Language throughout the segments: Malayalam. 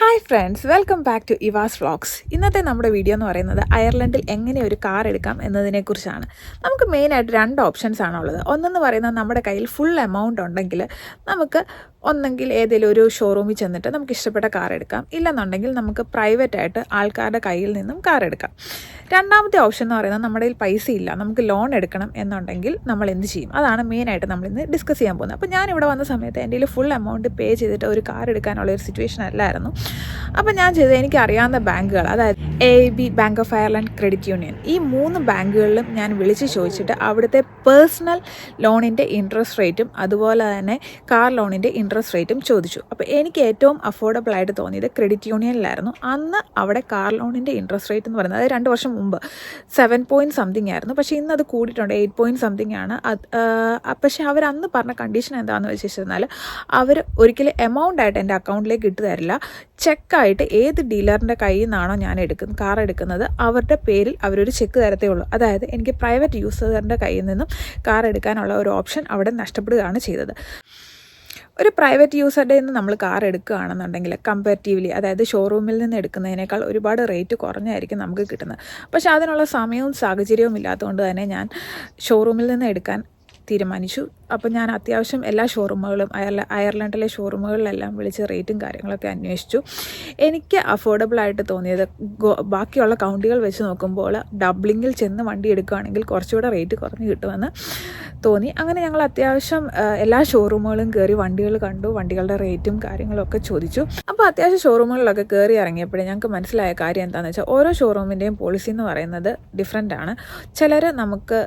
Hi friends, welcome back to Eva's vlogs. ഇന്നത്തെ നമ്മുടെ വീഡിയോ എന്ന് പറയുന്നത് അയർലൻഡിൽ എങ്ങനെ ഒരു കാർ എടുക്കാം എന്നതിനെക്കുറിച്ചാണ്. നമുക്ക് മെയിനായിട്ട് 2 ഓപ്ഷൻസ് ആണുള്ളത്. ഒന്നെന്ന് പറയുന്നത് നമ്മുടെ കയ്യിൽ ഫുൾ എമൗണ്ട് ഉണ്ടെങ്കിൽ നമുക്ക് ഒന്നെങ്കിൽ ഏതെങ്കിലും ഒരു ഷോറൂമിൽ ചെന്നിട്ട് നമുക്ക് ഇഷ്ടപ്പെട്ട കാർ എടുക്കാം, ഇല്ലെന്നുണ്ടെങ്കിൽ നമുക്ക് പ്രൈവറ്റായിട്ട് ആൾക്കാരുടെ കയ്യിൽ നിന്നും കാർ എടുക്കാം. രണ്ടാമത്തെ ഓപ്ഷൻ എന്ന് പറയുന്നത് നമ്മുടെ കയ്യിൽ പൈസ ഇല്ല, നമുക്ക് ലോൺ എടുക്കണം എന്നുണ്ടെങ്കിൽ നമ്മൾ എന്ത് ചെയ്യും? അതാണ് മെയിനായിട്ട് നമ്മളിന്ന് ഡിസ്കസ് ചെയ്യാൻ പോകുന്നത്. അപ്പോൾ ഞാനിവിടെ വന്ന സമയത്ത് എൻ്റെ കയ്യിൽ ഫുൾ എമൗണ്ട് പേ ചെയ്തിട്ട് ഒരു കാർ എടുക്കാനുള്ള ഒരു സിറ്റുവേഷൻ അല്ലായിരുന്നു. അപ്പോൾ ഞാൻ ചെയ്തത്, എനിക്ക് അറിയാവുന്ന ബാങ്കുകൾ, അതായത് AIB, bank of Ireland, credit union, ഈ 3 ബാങ്കുകളിലും ഞാൻ വിളിച്ച് ചോദിച്ചിട്ട് അവിടുത്തെ പേഴ്സണൽ ലോണിൻ്റെ ഇൻട്രസ്റ്റ് റേറ്റും അതുപോലെ തന്നെ കാർ ലോണിൻ്റെ ഇൻട്രസ്റ്റ് റേറ്റും ചോദിച്ചു. അപ്പോൾ എനിക്ക് ഏറ്റവും അഫോർഡബിൾ ആയിട്ട് തോന്നിയത് ക്രെഡിറ്റ് യൂണിയനിലായിരുന്നു. അന്ന് അവിടെ കാർ ലോണിൻ്റെ ഇൻട്രസ്റ്റ് റേറ്റ് എന്ന് പറയുന്നത്, അത് 2 വർഷം മുമ്പ് 7 പോയിൻറ്റ് സംതിങ് ആയിരുന്നു. പക്ഷേ ഇന്ന് അത് കൂടിയിട്ടുണ്ട്, 8 പോയിൻറ്റ് സംതിങ് ആണ്. പക്ഷേ അവർ അന്ന് പറഞ്ഞ കണ്ടീഷൻ എന്താണെന്ന് വെച്ച് കഴിഞ്ഞാൽ, അവർ ഒരിക്കലും എമൗണ്ട് ആയിട്ട് എൻ്റെ അക്കൗണ്ടിലേക്ക് ഇട്ട് തരില്ല. ചെക്കായിട്ട് ഏത് ഡീലറിൻ്റെ കയ്യിൽ നിന്നാണോ ഞാൻ കാർ എടുക്കുന്നത് അവരുടെ പേരിൽ അവരൊരു ചെക്ക് തരത്തേ ഉള്ളൂ. അതായത് എനിക്ക് പ്രൈവറ്റ് യൂസറിൻ്റെ കയ്യിൽ നിന്നും കാർ എടുക്കാനുള്ള ഒരു ഓപ്ഷൻ അവിടെ നഷ്ടപ്പെടുകയാണ് ചെയ്തത്. ഒരു പ്രൈവറ്റ് യൂസറുടെ നിന്ന് നമ്മൾ കാർ എടുക്കുകയാണെന്നുണ്ടെങ്കിൽ കമ്പാരിറ്റീവ്ലി, അതായത് ഷോറൂമിൽ നിന്ന് എടുക്കുന്നതിനേക്കാൾ ഒരുപാട് റേറ്റ് കുറഞ്ഞായിരിക്കും നമുക്ക് കിട്ടുന്നത്. പക്ഷേ അതിനുള്ള സമയവും സാഹചര്യവും ഇല്ലാത്തതുകൊണ്ട് തന്നെ ഞാൻ ഷോറൂമിൽ നിന്ന് എടുക്കാൻ തീരുമാനിച്ചു. അപ്പോൾ ഞാൻ അത്യാവശ്യം എല്ലാ ഷോറൂമുകളും അയർലൻഡിലെ ഷോറൂമുകളിലെല്ലാം വിളിച്ച് റേറ്റും കാര്യങ്ങളൊക്കെ അന്വേഷിച്ചു. എനിക്ക് അഫോർഡബിളായിട്ട് തോന്നിയത്, ബാക്കിയുള്ള കൗണ്ടികൾ വെച്ച് നോക്കുമ്പോൾ ഡബ്ലിങ്ങിൽ ചെന്ന് വണ്ടി എടുക്കുകയാണെങ്കിൽ കുറച്ചുകൂടെ റേറ്റ് കുറഞ്ഞ് കിട്ടുമെന്ന് തോന്നി. അങ്ങനെ ഞങ്ങൾ അത്യാവശ്യം എല്ലാ ഷോറൂമുകളും കയറി വണ്ടികൾ കണ്ടു, വണ്ടികളുടെ റേറ്റും കാര്യങ്ങളൊക്കെ ചോദിച്ചു. അപ്പോൾ അത്യാവശ്യം ഷോറൂമുകളിലൊക്കെ കയറി ഇറങ്ങിയപ്പോഴേ ഞങ്ങൾക്ക് മനസ്സിലായ കാര്യം എന്താണെന്ന് വെച്ചാൽ, ഓരോ ഷോറൂമിൻ്റെയും പോളിസി എന്ന് പറയുന്നത് ഡിഫറെൻ്റ് ആണ്. ചിലർ നമുക്ക്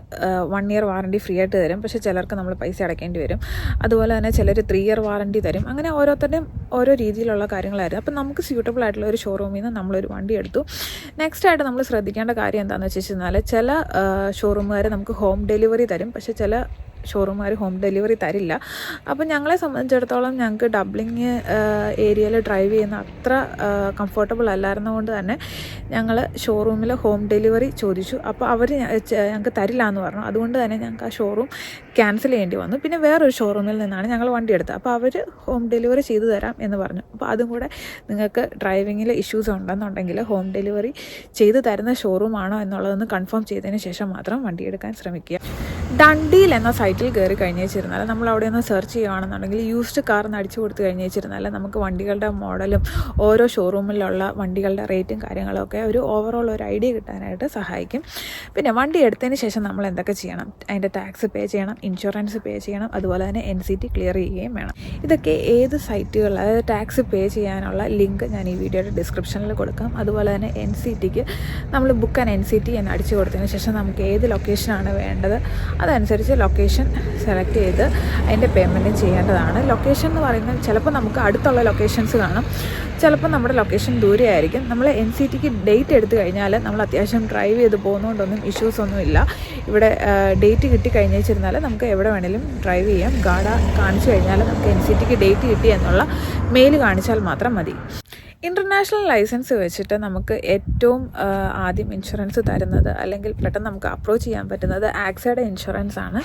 1 ഇയർ വാറണ്ടി ഫ്രീ ആയിട്ട് തരും, പക്ഷേ ചിലർക്ക് നമ്മൾ പൈസ അടയ്ക്കേണ്ടി വരും. അതുപോലെ തന്നെ ചിലർ 3 ഇയർ വാറണ്ടി തരും. അങ്ങനെ ഓരോരുത്തരുടെയും ഓരോ രീതിയിലുള്ള കാര്യങ്ങളായിരുന്നു. അപ്പോൾ നമുക്ക് സ്യൂട്ടബിൾ ആയിട്ടുള്ള ഒരു ഷോറൂമിൽ നിന്ന് നമ്മളൊരു വണ്ടി എടുത്തു. നെക്സ്റ്റ് ആയിട്ട് നമ്മൾ ശ്രദ്ധിക്കേണ്ട കാര്യം എന്താണെന്ന് വെച്ച് കഴിഞ്ഞാൽ, ചില ഷോറൂമുകാർ നമുക്ക് ഹോം ഡെലിവറി തരും, പക്ഷേ ചില ഷോറൂമുകാർ ഹോം ഡെലിവറി തരില്ല. അപ്പോൾ ഞങ്ങളെ സംബന്ധിച്ചിടത്തോളം ഞങ്ങൾക്ക് ഡബ്ലിങ് ഏരിയയിൽ ഡ്രൈവ് ചെയ്യുന്ന അത്ര കംഫർട്ടബിൾ അല്ലായിരുന്നതുകൊണ്ട് തന്നെ ഞങ്ങൾ ഷോറൂമിൽ ഹോം ഡെലിവറി ചോദിച്ചു. അപ്പോൾ അവർ ഞങ്ങൾക്ക് തരില്ല എന്ന് പറഞ്ഞു. അതുകൊണ്ട് തന്നെ ഞങ്ങൾക്ക് ആ ഷോറൂം ക്യാൻസൽ ചെയ്യേണ്ടി വന്നു. പിന്നെ വേറൊരു ഷോറൂമിൽ നിന്നാണ് ഞങ്ങൾ വണ്ടി എടുത്തത്. അപ്പോൾ അവർ ഹോം ഡെലിവറി ചെയ്തു തരാം എന്ന് പറഞ്ഞു. അപ്പോൾ അതും കൂടെ നിങ്ങൾക്ക് ഡ്രൈവിങ്ങിൽ ഇഷ്യൂസ് ഉണ്ടെന്നുണ്ടെങ്കിൽ ഹോം ഡെലിവറി ചെയ്തു തരുന്ന ഷോറൂമാണോ എന്നുള്ളതൊന്ന് കൺഫേം ചെയ്തതിന് ശേഷം മാത്രം വണ്ടി എടുക്കാൻ ശ്രമിക്കുക. ഡണ്ടീൽ എന്ന സൈറ്റിൽ കയറി കഴിഞ്ഞ് വെച്ചിരുന്നാൽ, നമ്മൾ അവിടെ ഒന്ന് സെർച്ച് ചെയ്യുകയാണെന്നുണ്ടെങ്കിൽ യൂസ്ഡ് കാർ എന്ന് അടിച്ചു കൊടുത്ത് കഴിഞ്ഞ് വെച്ചിരുന്നാൽ നമുക്ക് വണ്ടികളുടെ മോഡലും ഓരോ ഷോറൂമിലുള്ള വണ്ടികളുടെ റേറ്റും കാര്യങ്ങളൊക്കെ ഒരു ഓവറോൾ ഒരു ഐഡിയ കിട്ടാനായിട്ട് സഹായിക്കും. പിന്നെ വണ്ടി എടുത്തതിന് ശേഷം നമ്മൾ എന്തൊക്കെ ചെയ്യണം? അതിൻ്റെ ടാക്സ് പേ ചെയ്യണം, ഇൻഷുറൻസ് പേ ചെയ്യണം, അതുപോലെ തന്നെ NCT ക്ലിയർ ചെയ്യുകയും വേണം. ഇതൊക്കെ ഏത് സൈറ്റുകളിൽ, അതായത് ടാക്സ് പേ ചെയ്യാനുള്ള ലിങ്ക് ഞാൻ ഈ വീഡിയോയുടെ ഡിസ്ക്രിപ്ഷനിൽ കൊടുക്കാം. അതുപോലെ തന്നെ NCTക്ക് നമ്മൾ ബുക്ക് ആൻഡ് NCT എന്ന് അടിച്ചു കൊടുത്തതിന് ശേഷം നമുക്ക് ഏത് ലൊക്കേഷനാണ് വേണ്ടത് അതനുസരിച്ച് ലൊക്കേഷൻ സെലക്ട് ചെയ്ത് അതിൻ്റെ പേയ്മെൻറ്റും ചെയ്യേണ്ടതാണ്. ലൊക്കേഷൻ എന്ന് പറയുന്നത് ചിലപ്പോൾ നമുക്ക് അടുത്തുള്ള ലൊക്കേഷൻസ് കാണും, ചിലപ്പോൾ നമ്മുടെ ലൊക്കേഷൻ ദൂരെ ആയിരിക്കും. നമ്മൾ NCTക്ക് ഡേറ്റ് എടുത്തു കഴിഞ്ഞാൽ നമ്മൾ അത്യാവശ്യം ഡ്രൈവ് ചെയ്ത് പോകുന്നതുകൊണ്ടൊന്നും ഇഷ്യൂസൊന്നും ഇല്ല. ഇവിടെ ഡേറ്റ് കിട്ടിക്കഴിഞ്ഞ് വെച്ചിരുന്നാൽ നമുക്ക് എവിടെ വേണമെങ്കിലും ഡ്രൈവ് ചെയ്യാം. ഗാഡ കാണിച്ചു കഴിഞ്ഞാൽ നമുക്ക് NCTക്ക് ഡേറ്റ് കിട്ടി എന്നുള്ള മെയിൽ കാണിച്ചാൽ മാത്രം മതി. ഇൻ്റർനാഷണൽ ലൈസൻസ് വെച്ചിട്ട് നമുക്ക് ഏറ്റവും ആദ്യം ഇൻഷുറൻസ് തരുന്നത്, അല്ലെങ്കിൽ പെട്ടെന്ന് നമുക്ക് അപ്രോച്ച് ചെയ്യാൻ പറ്റുന്നത് ആക്സയുടെ ഇൻഷുറൻസ് ആണ്.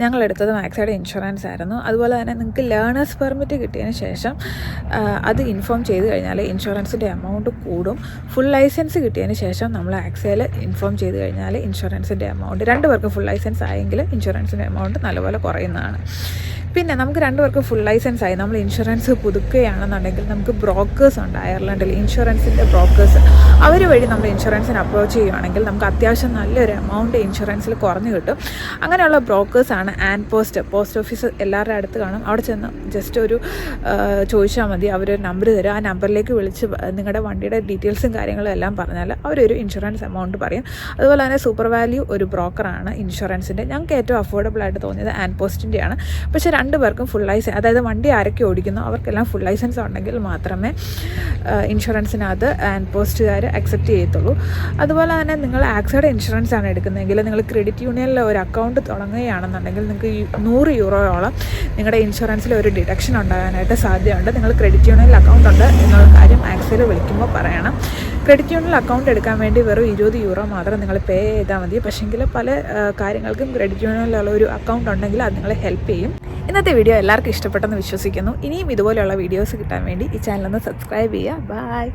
ഞങ്ങളെടുത്തതും ആക്സയുടെ ഇൻഷുറൻസ് ആയിരുന്നു. അതുപോലെ തന്നെ നിങ്ങൾക്ക് ലേണേഴ്സ് പെർമിറ്റ് കിട്ടിയതിന് ശേഷം അത് ഇൻഫോം ചെയ്ത് കഴിഞ്ഞാൽ ഇൻഷുറൻസിൻ്റെ എമൗണ്ട് കൂടും. ഫുൾ ലൈസൻസ് കിട്ടിയതിന് ശേഷം നമ്മൾ ആക്സയിൽ ഇൻഫോം ചെയ്ത് കഴിഞ്ഞാൽ ഇൻഷുറൻസിൻ്റെ എമൗണ്ട്, 2 പേർക്ക് ഫുൾ ലൈസൻസ് ആയെങ്കിൽ ഇൻഷുറൻസിൻ്റെ എമൗണ്ട് നല്ലപോലെ കുറയുന്നതാണ്. പിന്നെ നമുക്ക് 2 പേർക്ക് ഫുൾ ലൈസൻസ് ആയി നമ്മൾ ഇൻഷുറൻസ് പുതുക്കുകയാണെന്നുണ്ടെങ്കിൽ നമുക്ക് ബ്രോക്കേഴ്സ് ഉണ്ട് അയർലൻഡിൽ, ഇൻഷുറൻസിൻ്റെ ബ്രോക്കേഴ്സ്. അവർ വഴി നമ്മൾ ഇൻഷുറൻസിന് അപ്രോച്ച് ചെയ്യുകയാണെങ്കിൽ നമുക്ക് അത്യാവശ്യം നല്ലൊരു എമൗണ്ട് ഇൻഷുറൻസിൽ കുറഞ്ഞു കിട്ടും. അങ്ങനെയുള്ള ബ്രോക്കേഴ്സാണ് പോസ്റ്റ് ഓഫീസ് എല്ലാവരുടെ അടുത്ത് കാണും. അവിടെ ചെന്ന് ജസ്റ്റ് ഒരു ചോദിച്ചാൽ മതി, അവരൊരു നമ്പർ തരും. ആ നമ്പറിലേക്ക് വിളിച്ച് നിങ്ങളുടെ വണ്ടിയുടെ ഡീറ്റെയിൽസും കാര്യങ്ങളും എല്ലാം പറഞ്ഞാൽ അവരൊരു ഇൻഷുറൻസ് എമൗണ്ട് പറയും. അതുപോലെ തന്നെ സൂപ്പർ വാല്യൂ ഒരു ബ്രോക്കറാണ് ഇൻഷുറൻസിൻ്റെ. ഞങ്ങൾക്ക് ഏറ്റവും അഫോർഡബിൾ ആയിട്ട് തോന്നിയത് പോസ്റ്റിൻ്റെയാണ്. പക്ഷേ 2 പേർക്കും ഫുൾ ലൈസൻസ്, അതായത് വണ്ടി ആരൊക്കെ ഓടിക്കുന്നോ അവർക്കെല്ലാം ഫുൾ ലൈസൻസ് ഉണ്ടെങ്കിൽ മാത്രമേ ഇൻഷുറൻസിനകത്ത് പോസ്റ്റുകാർ അക്സെപ്റ്റ് ചെയ്യത്തുള്ളൂ. അതുപോലെ തന്നെ നിങ്ങൾ ആക്സയുടെ ഇൻഷുറൻസ് ആണ് എടുക്കുന്നതെങ്കിൽ നിങ്ങൾ ക്രെഡിറ്റ് യൂണിയനിൽ ഒരു അക്കൗണ്ട് തുടങ്ങുകയാണെന്നുണ്ടെങ്കിൽ നിങ്ങൾക്ക് 100 യൂറോയോളം നിങ്ങളുടെ ഇൻഷുറൻസിൽ ഒരു ഡിഡക്ഷൻ ഉണ്ടാകാനായിട്ട് സാധ്യതയുണ്ട്. നിങ്ങൾ ക്രെഡിറ്റ് യൂണിയനിൽ അക്കൗണ്ട് ഉണ്ട് എന്നുള്ള കാര്യം ആക്സയിൽ വിളിക്കുമ്പോൾ പറയണം. ക്രെഡിറ്റ് യൂണിയനിൽ അക്കൗണ്ട് എടുക്കാൻ വേണ്ടി വെറും €20 മാത്രം നിങ്ങൾ പേ ചെയ്താൽ മതി. പക്ഷേങ്കിൽ പല കാര്യങ്ങൾക്കും ക്രെഡിറ്റ് യൂണിയനിലുള്ള ഒരു അക്കൗണ്ട് ഉണ്ടെങ്കിൽ അത് നിങ്ങളെ ഹെൽപ്പ് ചെയ്യും. ഇന്നത്തെ വീഡിയോ എല്ലാവർക്കും ഇഷ്ടപ്പെട്ടെന്ന് വിശ്വസിക്കുന്നു. ഇനിയും ഇതുപോലെയുള്ള വീഡിയോസ് കിട്ടാൻ വേണ്ടി ഈ ചാനലൊന്ന് സബ്സ്ക്രൈബ് ചെയ്യുക. ബൈ.